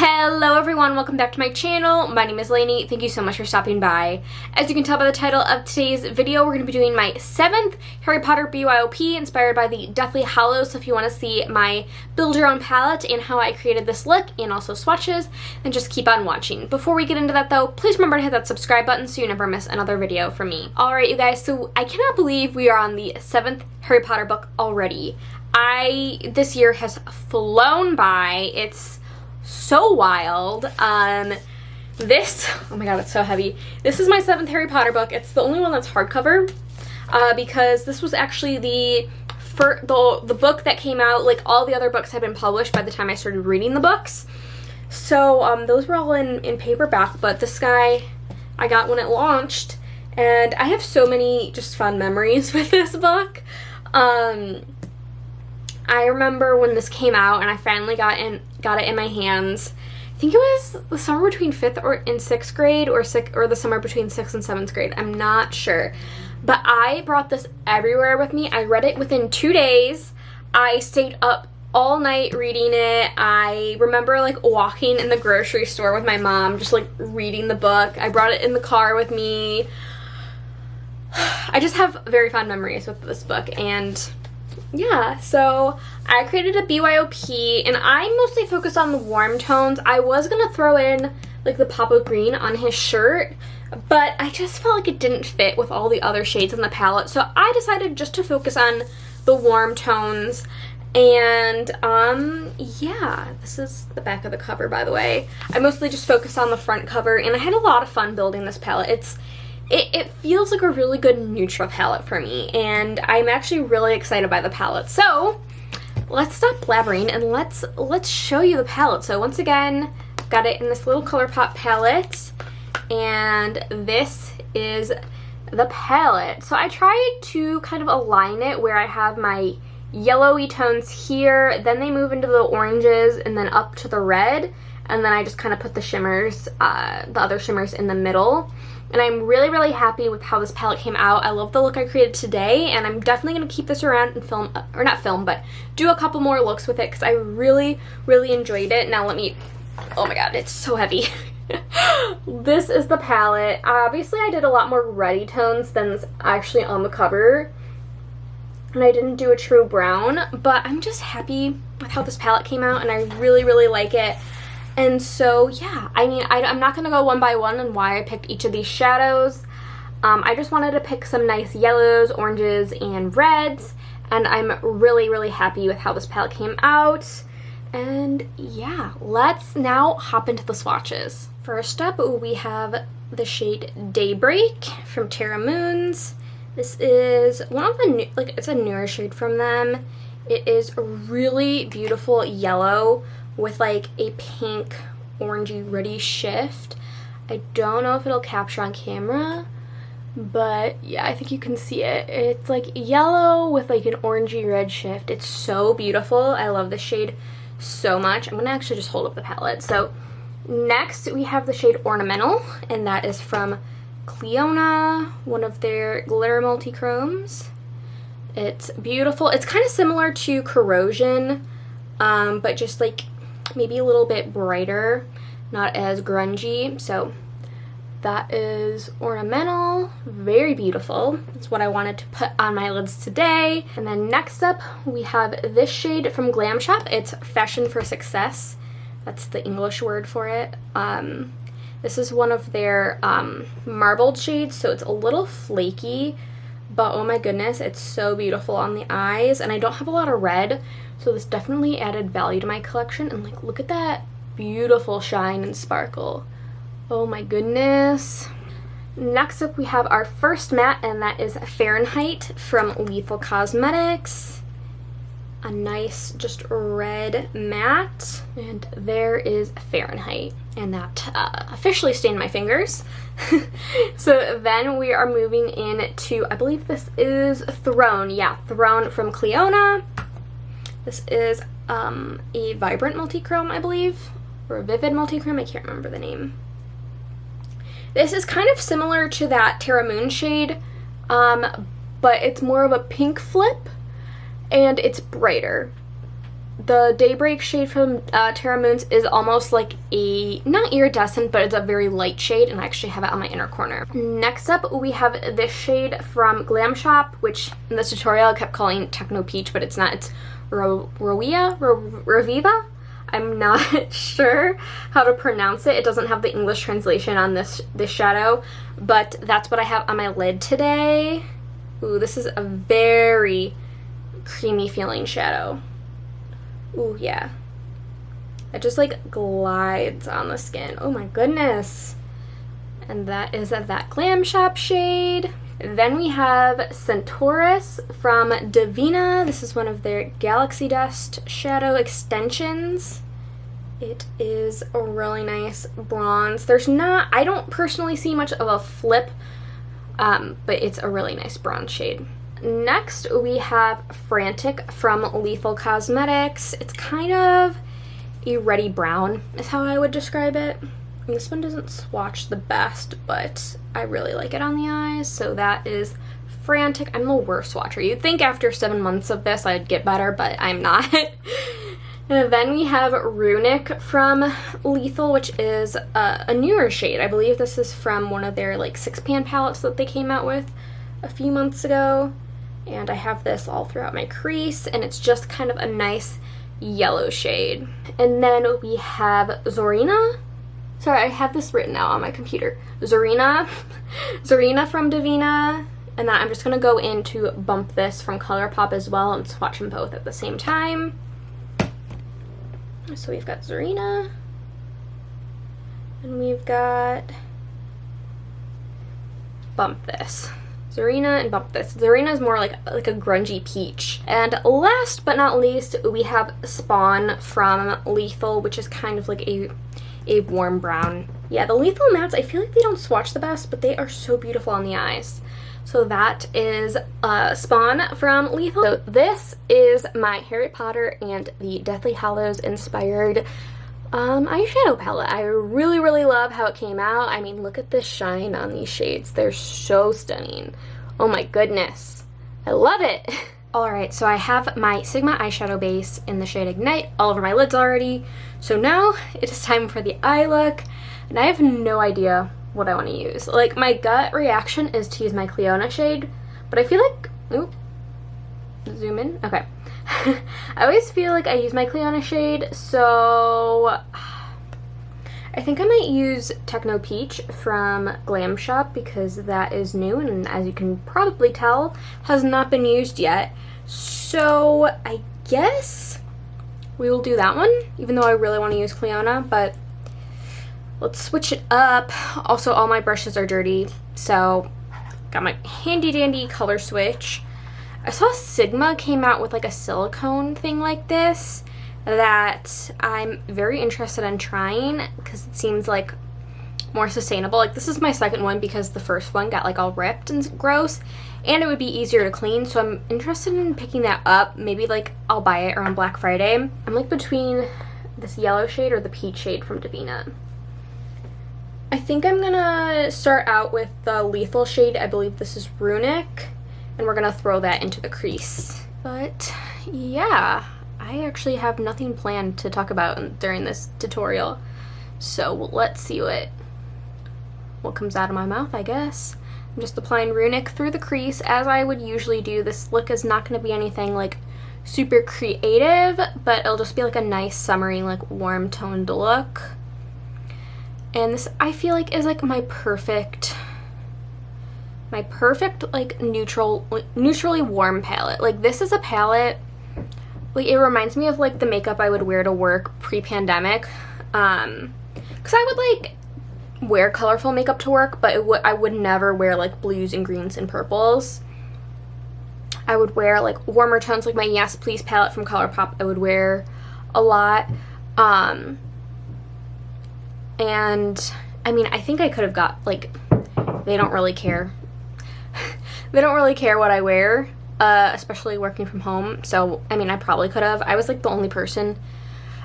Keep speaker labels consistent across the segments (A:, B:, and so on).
A: Hello everyone, welcome back to my channel. My name is Lainey. Thank you so much for stopping by. As you can tell by the title of today's video, we're going to be doing my 7th Harry Potter BYOP inspired by the Deathly Hallows. So if you want to see my build your own palette and how I created this look and also swatches, then just keep on watching. Before we get into that though, please remember to hit that subscribe button so you never miss another video from me. Alright you guys, so I cannot believe we are on the 7th Harry Potter book already. This year has flown by. It's so wild. Oh my god, it's so heavy. This is my 7th Harry Potter book. It's the only one that's hardcover because this was actually the book that came out. Like, all the other books had been published by the time I started reading the books. So those were all in paperback, but this guy I got when it launched, and I have so many just fun memories with this book. I remember when this came out and I finally got it in my hands. I think it was the summer between 5th and 6th grade, or the summer between 6th and 7th grade. I'm not sure. But I brought this everywhere with me. I read it within 2 days. I stayed up all night reading it. I remember like walking in the grocery store with my mom, just like reading the book. I brought it in the car with me. I just have very fond memories with this book, and yeah, so I created a BYOP, and I mostly focused on the warm tones. I was gonna throw in like the pop of green on his shirt, but I just felt like it didn't fit with all the other shades in the palette, so I decided just to focus on the warm tones. And yeah, this is the back of the cover, by the way. I mostly just focused on the front cover, and I had a lot of fun building this palette. It feels like a really good neutral palette for me, and I'm actually really excited by the palette. So let's stop blabbering and let's show you the palette. So once again, I've got it in this little ColourPop palette, and this is the palette. So I tried to kind of align it where I have my yellowy tones here, then they move into the oranges, and then up to the red, and then I just kind of put the shimmers, the other shimmers in the middle. And I'm really, really happy with how this palette came out. I love the look I created today, and I'm definitely going to keep this around and but do a couple more looks with it because I really, really enjoyed it. Now oh my god, it's so heavy. This is the palette. Obviously, I did a lot more reddy tones than is actually on the cover, and I didn't do a true brown, but I'm just happy with how this palette came out, and I really, really like it. And so, yeah, I mean, I'm not going to go one by one on why I picked each of these shadows. I just wanted to pick some nice yellows, oranges, and reds, and I'm really, really happy with how this palette came out. And yeah, let's now hop into the swatches. First up, we have the shade Daybreak from Terra Moons. This is one of the it's a newer shade from them. It is a really beautiful yellow with like a pink orangey reddy shift. I don't know if it'll capture on camera, but yeah, I think you can see it. It's like yellow with like an orangey red shift. It's so beautiful. I love this shade so much. I'm gonna actually just hold up the palette. So next we have the shade Ornamental, and that is from Cleona, one of their glitter multi-chromes. It's beautiful. It's kind of similar to Corrosion, but just like maybe a little bit brighter, not as grungy. So that is Ornamental. Very beautiful. That's what I wanted to put on my lids today. And then next up we have this shade from Glam Shop. It's Fashion for Success. That's the English word for it. This is one of their marbled shades, so it's a little flaky, but oh my goodness, it's so beautiful on the eyes. And I don't have a lot of red, so this definitely added value to my collection. And like, look at that beautiful shine and sparkle. Oh my goodness. Next up we have our first matte, and that is Fahrenheit from Lethal Cosmetics. A nice just red matte, and there is Fahrenheit, and that officially stained my fingers. So then we are moving into, I believe this is Throne. Yeah, Throne from Cleona. This is a vibrant multi-chrome, I believe, or a vivid multi-chrome. I can't remember the name. This is kind of similar to that Terra Moon shade, but it's more of a pink flip, and it's brighter. The Daybreak shade from Terra Moons is almost like a, not iridescent, but it's a very light shade, and I actually have it on my inner corner. Next up, we have this shade from Glam Shop, which in this tutorial I kept calling Techno Peach, but it's not. It's Reviva? I'm not sure how to pronounce it. It doesn't have the English translation on this shadow, but that's what I have on my lid today. Ooh, this is a very creamy feeling shadow. Ooh, yeah. It just like glides on the skin. Oh my goodness. And that is that Glam Shop shade. Then we have Centaurus from Divina. This is one of their Galaxy Dust shadow extensions. It is a really nice bronze. I don't personally see much of a flip, but it's a really nice bronze shade. Next, we have Frantic from Lethal Cosmetics. It's kind of a reddy brown is how I would describe it. And this one doesn't swatch the best, but I really like it on the eyes. So that is Frantic. I'm the worst swatcher. You'd think after 7 months of this I'd get better, but I'm not. And then we have Runic from Lethal, which is a newer shade. I believe this is from one of their like 6-pan palettes that they came out with a few months ago. And I have this all throughout my crease, and it's just kind of a nice yellow shade. And then we have Zorina. Sorry, I have this written out on my computer. Zorina from Divina. And then I'm just going to go in to bump this from ColourPop as well and swatch them both at the same time. So we've got Zorina. And we've got Bump This. Zorina and Bump This. Zorina is more like a grungy peach. And last but not least, we have Spawn from Lethal, which is kind of like a warm brown. Yeah, the Lethal mattes, I feel like they don't swatch the best, but they are so beautiful on the eyes. So that is Spawn from Lethal. So this is my Harry Potter and the Deathly Hallows inspired eyeshadow palette. I really, really love how it came out. I mean, look at the shine on these shades. They're so stunning. Oh my goodness. I love it. Alright, so I have my Sigma eyeshadow base in the shade Ignite all over my lids already. So now it is time for the eye look, and I have no idea what I want to use. Like, my gut reaction is to use my Cleona shade, but I feel like, oop, zoom in, okay. I always feel like I use my Cleona shade, so I think I might use Techno Peach from Glam Shop because that is new and, as you can probably tell, has not been used yet. So I guess we will do that one, even though I really want to use Cleona, but let's switch it up. Also, all my brushes are dirty, so got my handy dandy color switch. I saw Sigma came out with like a silicone thing like this that I'm very interested in trying because it seems like more sustainable. Like, this is my second one because the first one got like all ripped and gross, and it would be easier to clean, so I'm interested in picking that up. Maybe like I'll buy it around Black Friday. I'm like between this yellow shade or the peach shade from Divina. I think I'm gonna start out with the Lethal shade. I believe this is Runic, and we're gonna throw that into the crease. But yeah, I actually have nothing planned to talk about during this tutorial, so let's see what comes out of my mouth, I guess. I'm just applying Runic through the crease as I would usually do. This look is not going to be anything like super creative, but it'll just be like a nice summery, like warm toned look. And this, I feel like, is like my perfect like neutrally warm palette. Like, this is a palette, like, it reminds me of like the makeup I would wear to work pre-pandemic, because I would like wear colorful makeup to work, but I would never wear like blues and greens and purples. I would wear like warmer tones, like my Yes Please palette from ColourPop I would wear a lot. And I mean, I think I could have got, like, they don't really care. They don't really care what I wear, especially working from home. So, I mean, I probably could have. I was like the only person,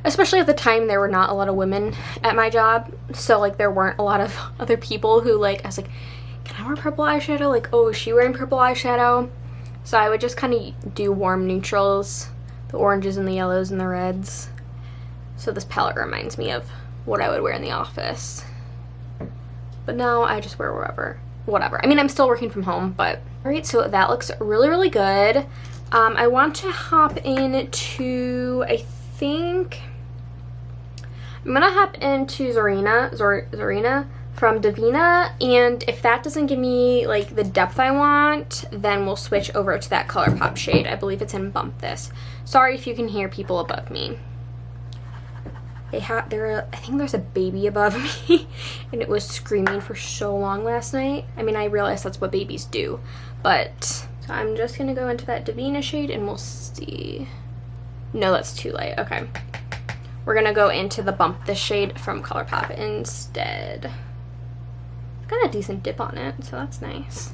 A: especially at the time, there were not a lot of women at my job. So, like, there weren't a lot of other people who, like, I was like, can I wear purple eyeshadow? Like, oh, is she wearing purple eyeshadow? So I would just kind of do warm neutrals the oranges and the yellows and the reds. So this palette reminds me of what I would wear in the office. But now I just wear whatever. I mean, I'm still working from home, but... Alright, so that looks really, really good. I want to hop into, I think... I'm gonna hop into Zorina from Davina, and if that doesn't give me like the depth I want, then we'll switch over to that ColourPop shade. I believe it's in Bump This. Sorry if you can hear people above me. I think there's a baby above me, and it was screaming for so long last night. I mean, I realize that's what babies do, but so I'm just gonna go into that Davina shade, and we'll see. No, that's too light. Okay. We're gonna go into the Bump This shade from ColourPop instead. It's got a decent dip on it, so that's nice.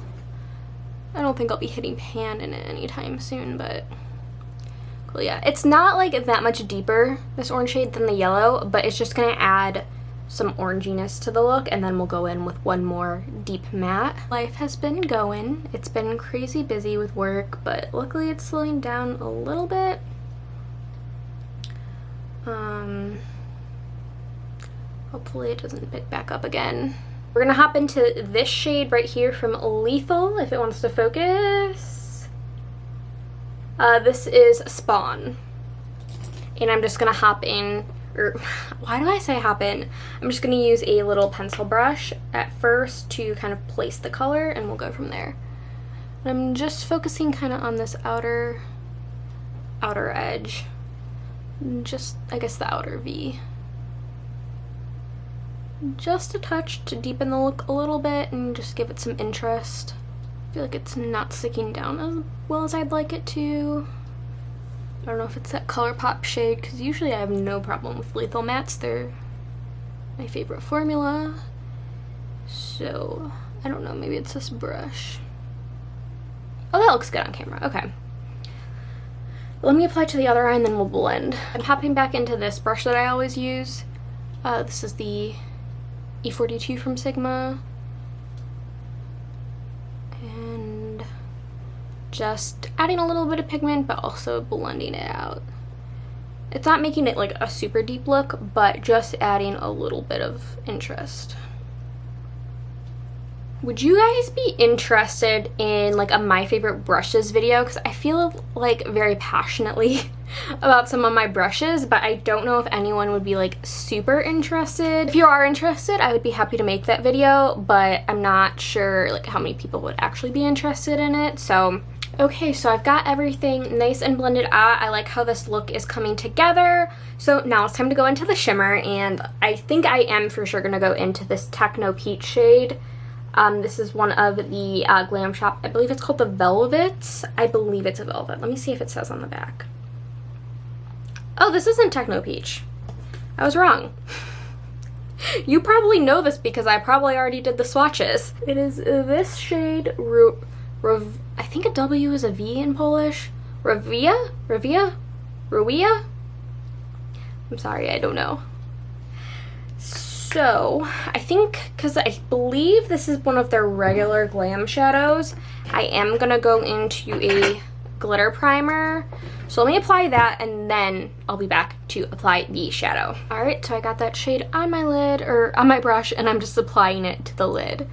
A: I don't think I'll be hitting pan in it anytime soon, but cool, yeah. It's not like that much deeper, this orange shade, than the yellow, but it's just gonna add some oranginess to the look, and then we'll go in with one more deep matte. Life has been going. It's been crazy busy with work, but luckily it's slowing down a little bit. Hopefully it doesn't pick back up again. We're gonna hop into this shade right here from Lethal, if it wants to focus. This is Spawn. And I'm just gonna hop in, or why do I say hop in? I'm just gonna use a little pencil brush at first to kind of place the color, and we'll go from there. And I'm just focusing kind of on this outer edge. Just, I guess, the outer V. Just a touch to deepen the look a little bit and just give it some interest. I feel like it's not sticking down as well as I'd like it to. I don't know if it's that ColourPop shade, because usually I have no problem with Lethal Mattes. They're my favorite formula. So, I don't know, maybe it's this brush. Oh, that looks good on camera. Okay. Let me apply to the other eye and then we'll blend. I'm hopping back into this brush that I always use. This is the E42 from Sigma. And just adding a little bit of pigment, but also blending it out. It's not making it like a super deep look, but just adding a little bit of interest. Would you guys be interested in like a my favorite brushes video? Because I feel like very passionately about some of my brushes, but I don't know if anyone would be like super interested. If you are interested, I would be happy to make that video, but I'm not sure like how many people would actually be interested in it. So okay, so I've got everything nice and blended out. I like how this look is coming together. So now it's time to go into the shimmer, and I think I am for sure gonna go into this Techno Peach shade. This is one of the Glam Shop, I believe it's called the Velvets. I believe it's a velvet. Let me see if it says on the back. Oh, this isn't Techno Peach. I was wrong. You probably know this because I probably already did the swatches. It is this shade, I think a W is a V in Polish. Rawia? I'm sorry, I don't know. So, I think, because I believe this is one of their regular glam shadows, I am going to go into a glitter primer. So let me apply that, and then I'll be back to apply the shadow. Alright, so I got that shade on my lid, or on my brush, and I'm just applying it to the lid.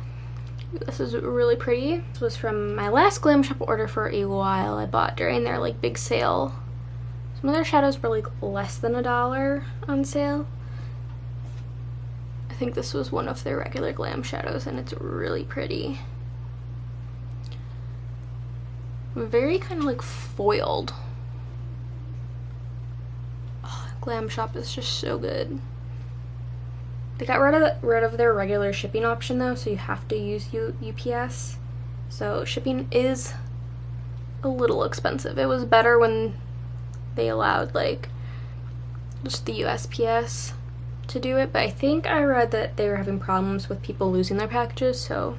A: This is really pretty. This was from my last Glam Shop order for a while. I bought during their like big sale. Some of their shadows were like less than $1 on sale. I think this was one of their regular glam shadows, and it's really pretty. Very kind of like foiled. Oh, Glam Shop is just so good. They got rid of their regular shipping option though, so you have to use UPS. So shipping is a little expensive. It was better when they allowed like just the USPS to do it, but I think I read that they were having problems with people losing their packages, so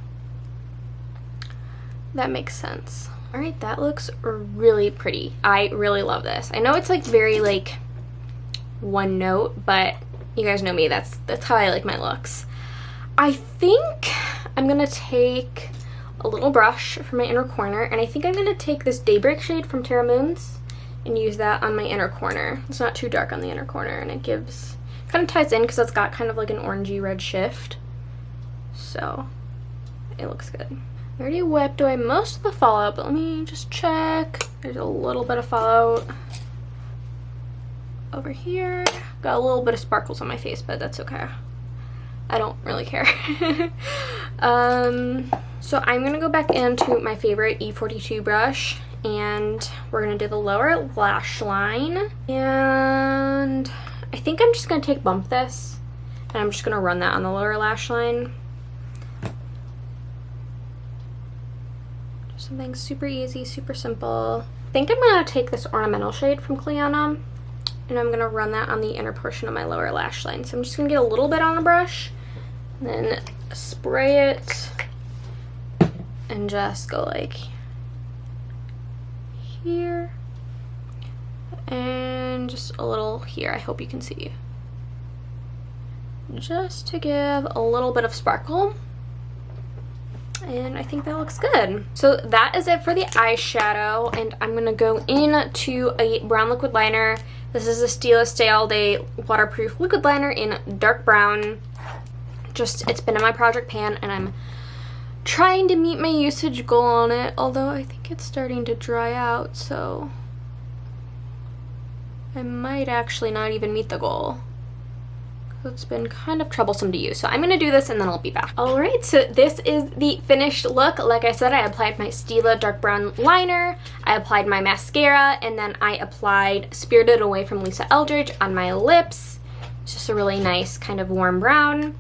A: that makes sense. Alright, that looks really pretty. I really love this. I know it's like very like one note, but you guys know me, that's how I like my looks. I think I'm gonna take a little brush from my inner corner, and I think I'm gonna take this Daybreak shade from Terra Moons and use that on my inner corner. It's not too dark on the inner corner, and it gives, kind of ties in because it's got kind of like an orangey red shift. So it looks good. I already wiped away most of the fallout, but let me just check. There's a little bit of fallout over here. Got a little bit of sparkles on my face, but that's okay. I don't really care. So I'm gonna go back into my favorite E42 brush, and we're gonna do the lower lash line. And I think I'm just gonna take Bump This, and I'm just gonna run that on the lower lash line. Just something super easy, super simple. I think I'm gonna take this ornamental shade from Cleona, and I'm gonna run that on the inner portion of my lower lash line. So I'm just gonna get a little bit on the brush, and then spray it, and just go like here, and just a little here. I hope you can see. Just to give a little bit of sparkle. And I think that looks good. So that is it for the eyeshadow, and I'm gonna go into a brown liquid liner. This is a Stila Stay All Day waterproof liquid liner in dark brown. Just, it's been in my project pan, and I'm trying to meet my usage goal on it, although I think it's starting to dry out, so I might actually not even meet the goal. It's been kind of troublesome to use. So I'm going to do this and then I'll be back. Alright, so this is the finished look. Like I said, I applied my Stila dark brown liner, I applied my mascara, and then I applied Spirited Away from Lisa Eldridge on my lips. It's just a really nice kind of warm brown.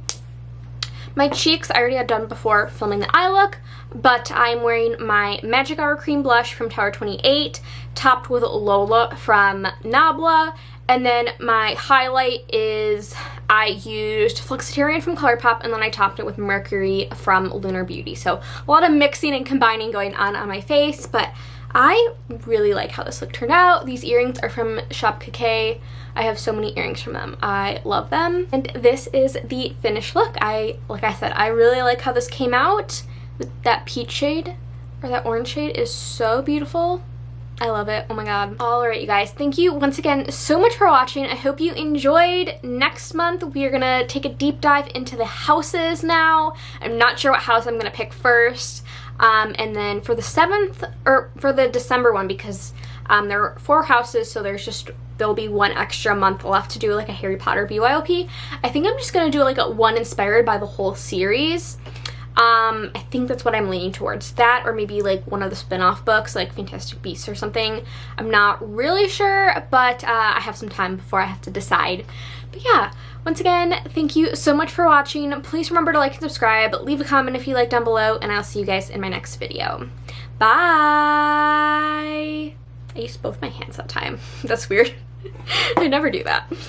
A: My cheeks I already had done before filming the eye look, but I'm wearing my Magic Hour Cream Blush from Tower 28, topped with Lola from Nabla, and then my highlight is I used Flexitarian from ColourPop, and then I topped it with Mercury from Lunar Beauty. So a lot of mixing and combining going on my face, but I really like how this look turned out. These earrings are from Shop Kake. I have so many earrings from them. I love them. And this is the finished look. Like I said, I really like how this came out. That peach shade, or that orange shade, is so beautiful. I love it. Oh my god. Alright, you guys. Thank you once again so much for watching. I hope you enjoyed. Next month, we are going to take a deep dive into the houses now. I'm not sure what house I'm going to pick first. And then for the 7th, or for the December one, because there are 4 houses, so there'll be 1 extra month left to do like a Harry Potter BYOP. I think I'm just going to do like one inspired by the whole series. I think that's what I'm leaning towards, that or maybe like one of the spin-off books like Fantastic Beasts or something. I'm not really sure, but I have some time before I have to decide. But yeah, once again, thank you so much for watching. Please remember to like and subscribe, leave a comment if you like down below, and I'll see you guys in my next video. Bye! I used both my hands that time. That's weird. I never do that.